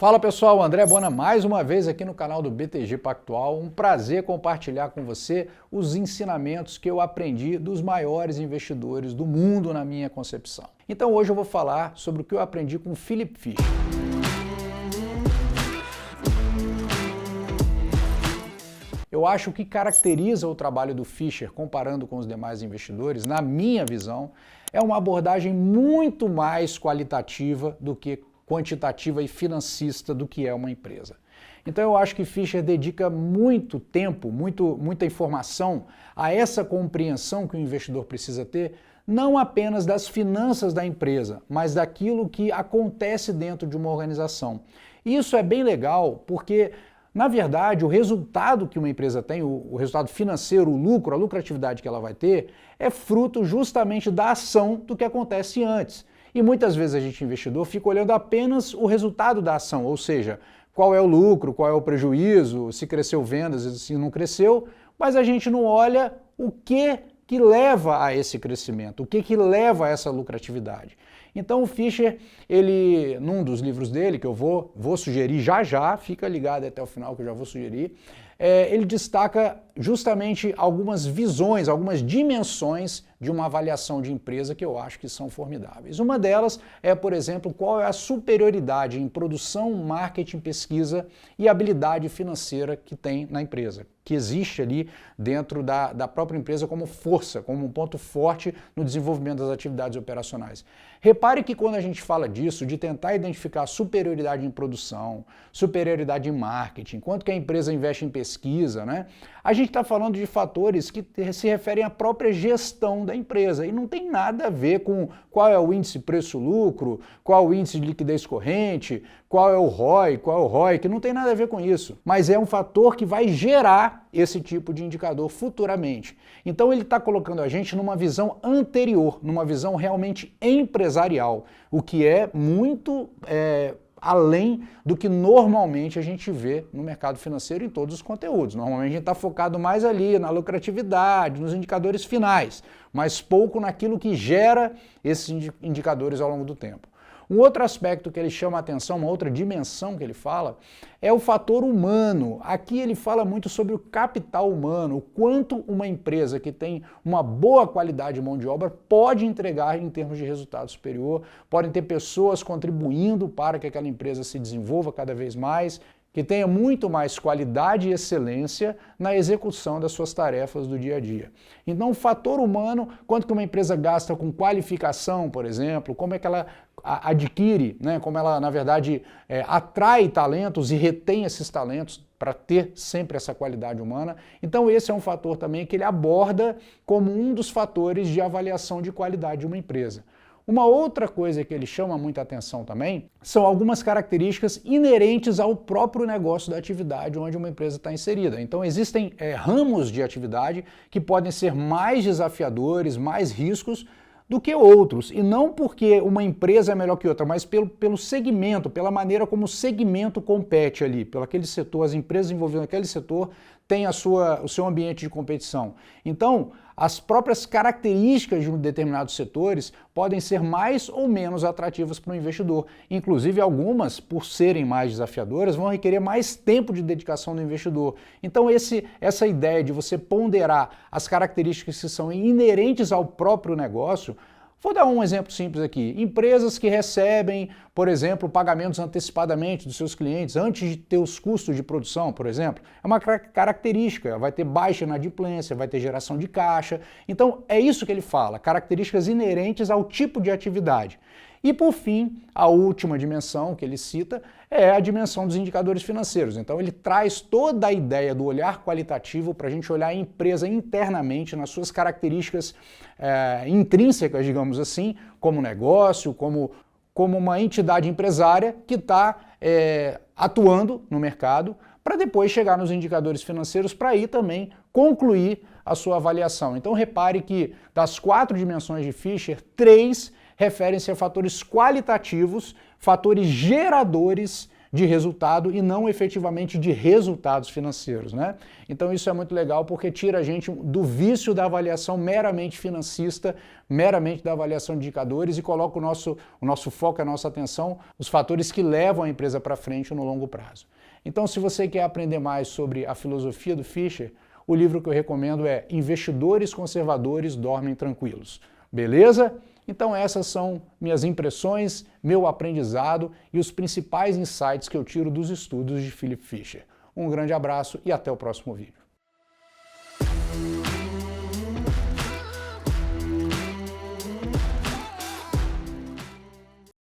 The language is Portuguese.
Fala pessoal, André Bona mais uma vez aqui no canal do BTG Pactual. Um prazer compartilhar com você os ensinamentos que eu aprendi dos maiores investidores do mundo na minha concepção. Então hoje eu vou falar sobre o que eu aprendi com Philip Fisher. Eu acho que caracteriza o trabalho do Fisher, comparando com os demais investidores, na minha visão, é uma abordagem muito mais qualitativa do que quantitativa e financista do que é uma empresa. Então eu acho que Fisher dedica muito tempo, muita informação a essa compreensão que o investidor precisa ter, não apenas das finanças da empresa, mas daquilo que acontece dentro de uma organização. Isso é bem legal porque, na verdade, o resultado que uma empresa tem, o resultado financeiro, o lucro, a lucratividade que ela vai ter, é fruto justamente da ação do que acontece antes. E muitas vezes a gente, investidor, fica olhando apenas o resultado da ação, ou seja, qual é o lucro, qual é o prejuízo, se cresceu vendas, se não cresceu, mas a gente não olha o que leva a esse crescimento, o que leva a essa lucratividade. Então o Fisher, ele, num dos livros dele, que eu vou sugerir já, fica ligado até o final que eu já vou sugerir, ele destaca justamente algumas visões, algumas dimensões de uma avaliação de empresa que eu acho que são formidáveis. Uma delas é, por exemplo, qual é a superioridade em produção, marketing, pesquisa e habilidade financeira que tem na empresa, que existe ali dentro da própria empresa como força, como um ponto forte no desenvolvimento das atividades operacionais. Repare que quando a gente fala disso, de tentar identificar superioridade em produção, superioridade em marketing, quanto que a empresa investe em pesquisa, né? A gente está falando de fatores que se referem à própria gestão da empresa e não tem nada a ver com qual é o índice preço-lucro, qual é o índice de liquidez corrente, qual é o ROI, qual é o ROIC, não tem nada a ver com isso. Mas é um fator que vai gerar esse tipo de indicador futuramente. Então ele está colocando a gente numa visão anterior, numa visão realmente empresarial, o que é muito além do que normalmente a gente vê no mercado financeiro em todos os conteúdos. Normalmente a gente está focado mais ali na lucratividade, nos indicadores finais, mas pouco naquilo que gera esses indicadores ao longo do tempo. Um outro aspecto que ele chama a atenção, uma outra dimensão que ele fala, é o fator humano. Aqui ele fala muito sobre o capital humano, o quanto uma empresa que tem uma boa qualidade de mão de obra pode entregar em termos de resultado superior, podem ter pessoas contribuindo para que aquela empresa se desenvolva cada vez mais, que tenha muito mais qualidade e excelência na execução das suas tarefas do dia a dia. Então, o fator humano, quanto que uma empresa gasta com qualificação, por exemplo, como é que ela adquire, né, como ela, na verdade, atrai talentos e retém esses talentos para ter sempre essa qualidade humana. Então, esse é um fator também que ele aborda como um dos fatores de avaliação de qualidade de uma empresa. Uma outra coisa que ele chama muita atenção também são algumas características inerentes ao próprio negócio da atividade onde uma empresa está inserida. Então existem ramos de atividade que podem ser mais desafiadores, mais riscos do que outros. E não porque uma empresa é melhor que outra, mas pelo segmento, pela maneira como o segmento compete ali, pelo aquele setor, as empresas envolvidas naquele setor têm o seu ambiente de competição. Então, as próprias características de determinados setores podem ser mais ou menos atrativas para o investidor. Inclusive, algumas, por serem mais desafiadoras, vão requerer mais tempo de dedicação do investidor. Então, essa ideia de você ponderar as características que são inerentes ao próprio negócio. Vou dar um exemplo simples aqui. Empresas que recebem, por exemplo, pagamentos antecipadamente dos seus clientes antes de ter os custos de produção, por exemplo, é uma característica, vai ter baixa inadimplência, vai ter geração de caixa. Então, é isso que ele fala, características inerentes ao tipo de atividade. E, por fim, a última dimensão que ele cita é a dimensão dos indicadores financeiros. Então, ele traz toda a ideia do olhar qualitativo para a gente olhar a empresa internamente, nas suas características intrínsecas, digamos assim, como negócio, como uma entidade empresária que está atuando no mercado, para depois chegar nos indicadores financeiros, para aí também concluir a sua avaliação. Então, repare que das 4 dimensões de Fisher, 3 referem-se a fatores qualitativos, fatores geradores de resultado e não efetivamente de resultados financeiros, né? Então isso é muito legal porque tira a gente do vício da avaliação meramente financista, meramente da avaliação de indicadores e coloca o nosso foco, a nossa atenção, os fatores que levam a empresa para frente no longo prazo. Então, se você quer aprender mais sobre a filosofia do Fisher, o livro que eu recomendo é Investidores Conservadores Dormem Tranquilos. Beleza? Então essas são minhas impressões, meu aprendizado e os principais insights que eu tiro dos estudos de Philip Fisher. Um grande abraço e até o próximo vídeo.